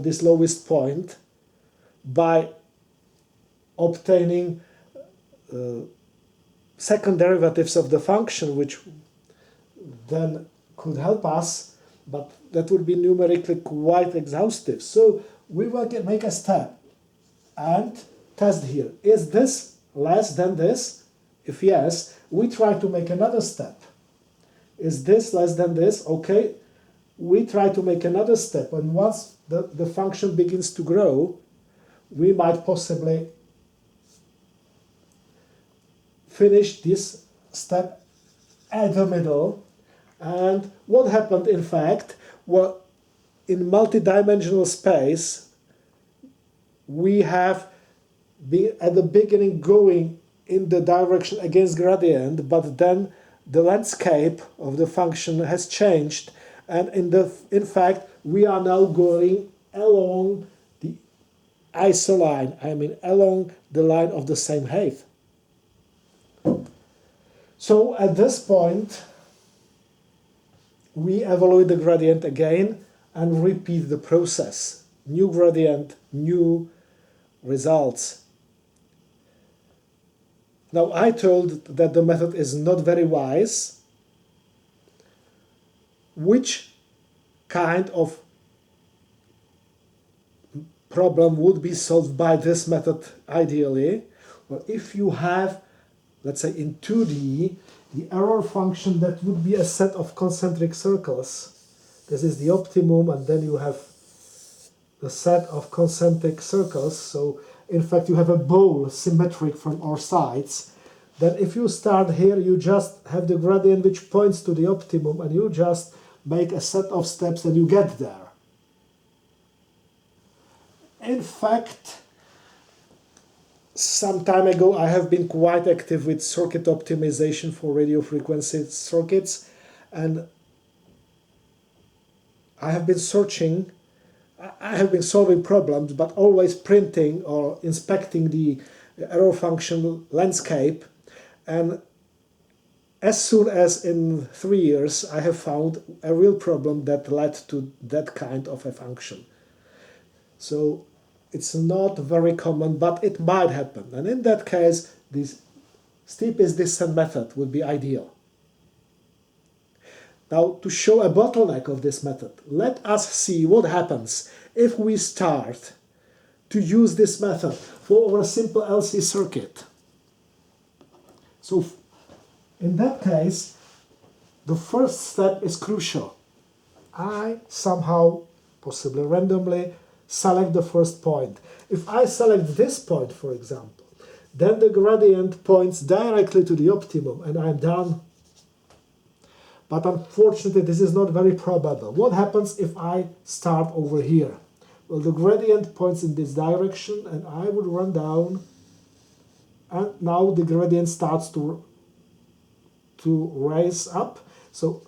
this lowest point by obtaining second derivatives of the function, which then could help us, but that would be numerically quite exhaustive. So we will make a step and test here. Is this less than this? If yes, we try to make another step. Is this less than this? Okay, we try to make another step. And once the function begins to grow, we might possibly finish this step at the middle. And what happened, in fact, well, in multidimensional space, we have been at the beginning going in the direction against gradient, but then the landscape of the function has changed, and in fact we are now going along the isoline, I mean along the line of the same height. So at this point we evaluate the gradient again and repeat the process. New gradient, new results. Now, I told that the method is not very wise. Which kind of problem would be solved by this method ideally? Well, if you have, let's say in 2D, the error function that would be a set of concentric circles. This is the optimum, and then you have the set of concentric circles. So in fact you have a bowl symmetric from all sides. Then if you start here, you just have the gradient which points to the optimum, and you just make a set of steps and you get there. In fact, some time ago I have been quite active with circuit optimization for radio frequency circuits, and I have been searching, I have been solving problems, but always printing or inspecting the error function landscape. And as soon as in 3 years I have found a real problem that led to that kind of a function. So it's not very common, but it might happen. And in that case, this steepest descent method would be ideal. Now, to show a bottleneck of this method, let us see what happens if we start to use this method for a simple LC circuit. So, in that case, the first step is crucial. I somehow, possibly randomly, select the first point. If I select this point, for example, then the gradient points directly to the optimum and I'm done. But unfortunately, this is not very probable. What happens if I start over here? Well, the gradient points in this direction and I would run down, and now the gradient starts to raise up, so,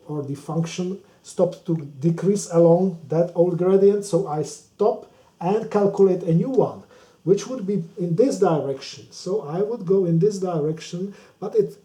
or the function stops to decrease along that old gradient, so I stop and calculate a new one, which would be in this direction. So I would go in this direction, but it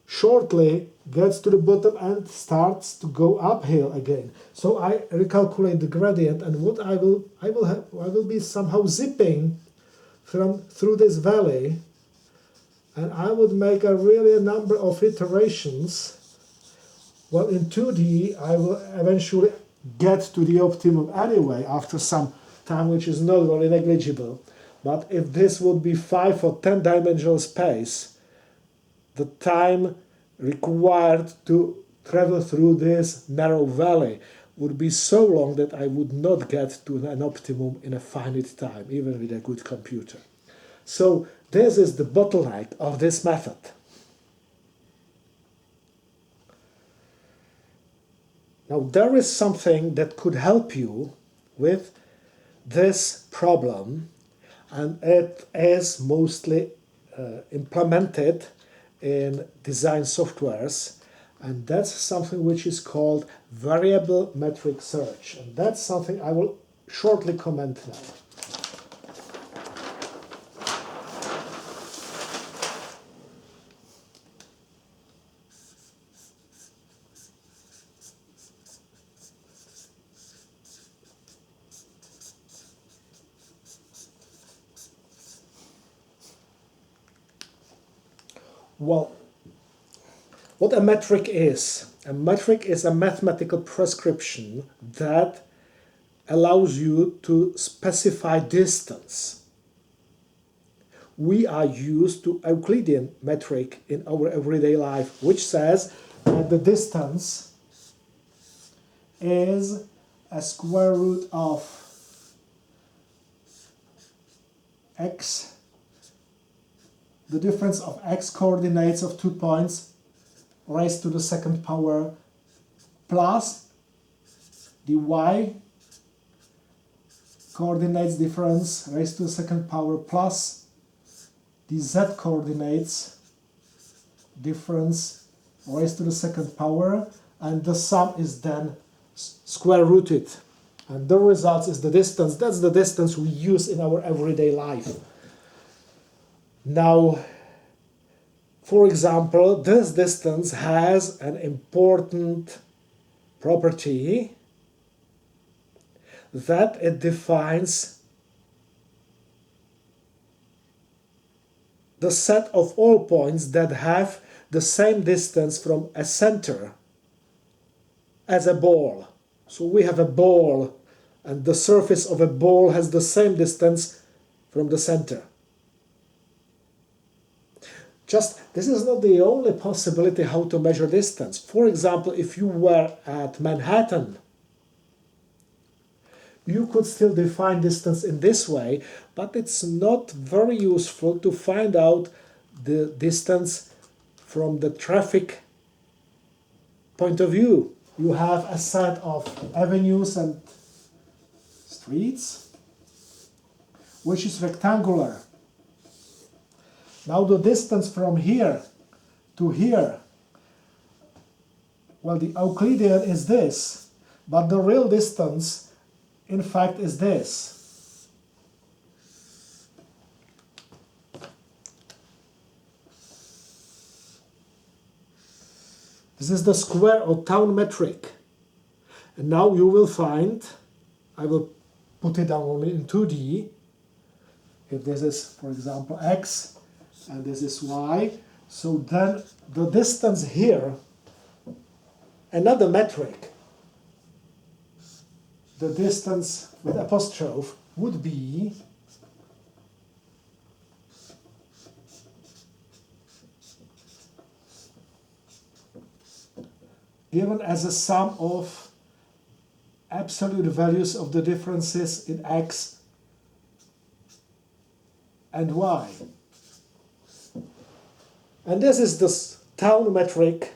shortly gets to the bottom and starts to go uphill again. So I recalculate the gradient, and what I will be somehow zipping through this valley, and I would make a number of iterations. Well, in 2D, I will eventually get to the optimum anyway after some time, which is not very negligible. But if this would be 5 or 10 dimensional space, the time required to travel through this narrow valley would be so long that I would not get to an optimum in a finite time, even with a good computer. So this is the bottleneck of this method. Now there is something that could help you with this problem, and it is mostly implemented in design softwares, and that's something which is called variable metric search, and that's something I will shortly comment now. Well, what a metric is a mathematical prescription that allows you to specify distance. We are used to Euclidean metric in our everyday life, which says that the distance is a square root of x, the difference of x coordinates of 2 points raised to the second power plus the y coordinates difference raised to the second power plus the z coordinates difference raised to the second power, and the sum is then square rooted, and the result is the distance. That's the distance we use in our everyday life. Now, for example, this distance has an important property that it defines the set of all points that have the same distance from a center as a ball. So we have a ball, and the surface of a ball has the same distance from the center. Just, this is not the only possibility how to measure distance. For example, if you were at Manhattan, you could still define distance in this way, but it's not very useful to find out the distance from the traffic point of view. You have a set of avenues and streets, which is rectangular. Now the distance from here to here, well, the Euclidean is this, but the real distance, in fact, is this. This is the square or town metric. And now you will find, I will put it down only in 2D, if this is, for example, x, and this is y, so then the distance here, another metric, the distance with apostrophe would be given as a sum of absolute values of the differences in x and y. And this is the town metric,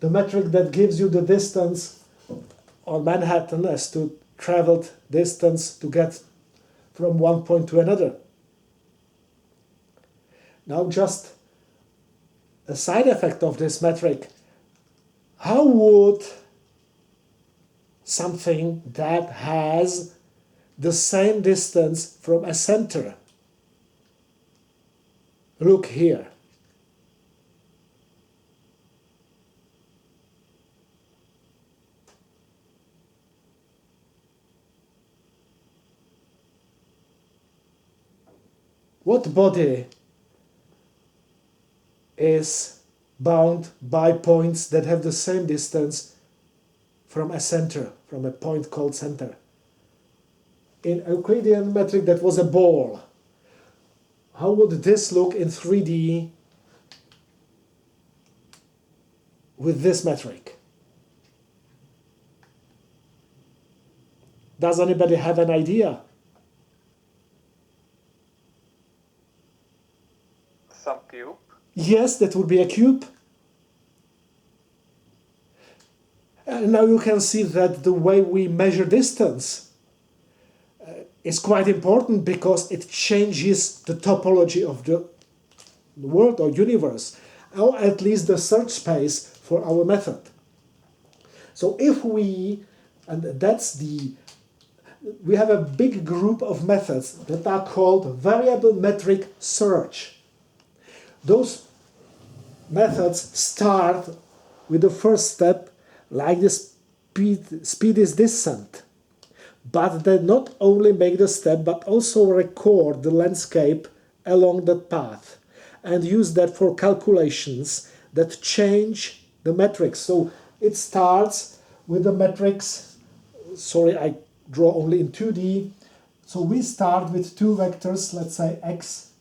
the metric that gives you the distance on Manhattan as to traveled distance to get from one point to another. Now just a side effect of this metric, how would something that has the same distance from a center look here? What body is bound by points that have the same distance from a center, from a point called center? In Euclidean metric, that was a ball. How would this look in 3D with this metric? Does anybody have an idea? Some cube? Yes, that would be a cube. And now you can see that the way we measure distance is quite important because it changes the topology of the world or universe, or at least the search space for our method. So if we, and we have a big group of methods that are called variable metric search. Those methods start with the first step, like the speed is descent. But they not only make the step, but also record the landscape along that path. and use that for calculations that change the metrics. So it starts with the metrics. Sorry, I draw only in 2D. So we start with two vectors, let's say x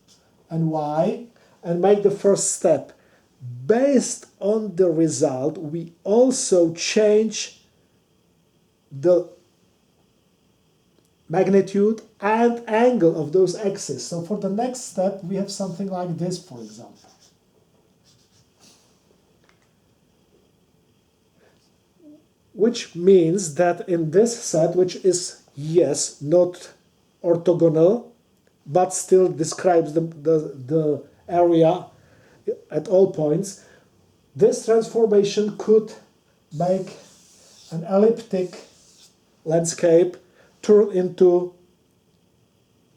and y, and make the first step. Based on the result, we also change the magnitude and angle of those axes. So for the next step, we have something like this, for example. Which means that in this set, which is, yes, not orthogonal, but still describes the area at all points, this transformation could make an elliptic landscape turn into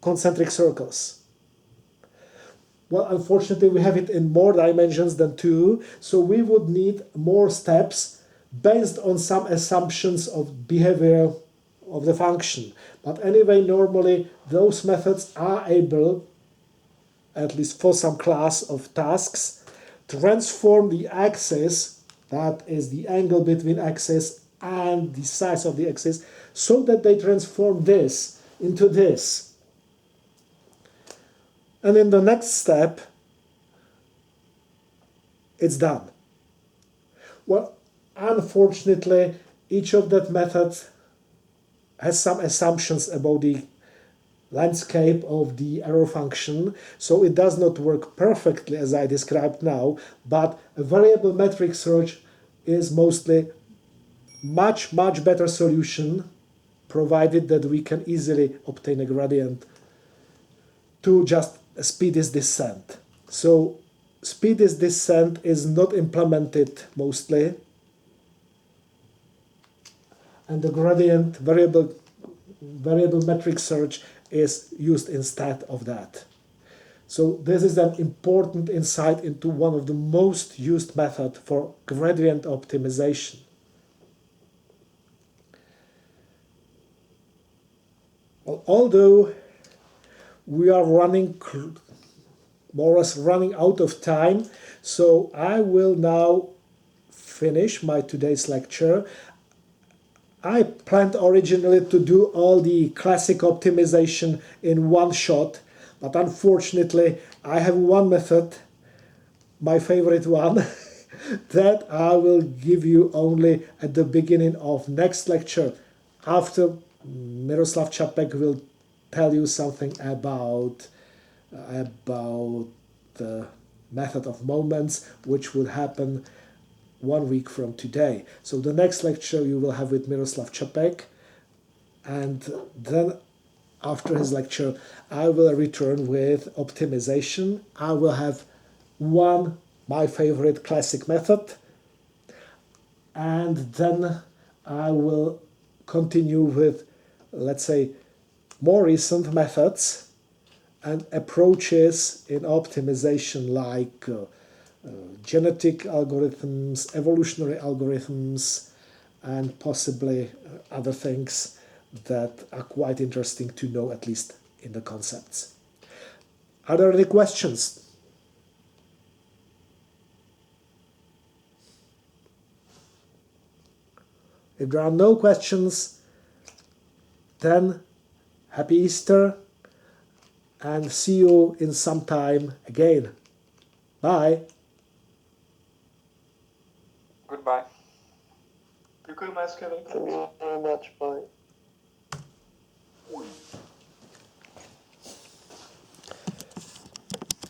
concentric circles. Well, unfortunately, we have it in more dimensions than 2, so we would need more steps based on some assumptions of behavior of the function. But anyway, normally those methods are able, at least for some class of tasks, transform the axis, that is the angle between axis and the size of the axis, so that they transform this into this. And in the next step, it's done. Well, unfortunately, each of that methods has some assumptions about the landscape of the error function, so it does not work perfectly as I described now, but a variable metric search is mostly much better solution, provided that we can easily obtain a gradient to just speed this descent. So speed this descent is not implemented mostly, and the gradient variable metric search is used instead of that. So this is an important insight into one of the most used methods for gradient optimization. Well, although we are running more or less running out of time, so I will now finish my today's lecture. I planned originally to do all the classic optimization in one shot, but unfortunately I have one method, my favorite one, that I will give you only at the beginning of next lecture, after Miroslav Čapek will tell you something about the method of moments, which would happen 1 week from today. So the next lecture you will have with Miroslav Čapek, and then after his lecture I will return with optimization. I will have my favorite classic method, and then I will continue with, let's say, more recent methods and approaches in optimization, like genetic algorithms, evolutionary algorithms, and possibly other things that are quite interesting to know, at least in the concepts. Are there any questions? If there are no questions, then happy Easter and see you in some time again. Bye. Goodbye. Děkuji moc, Kevin. Thank you very much. Bye.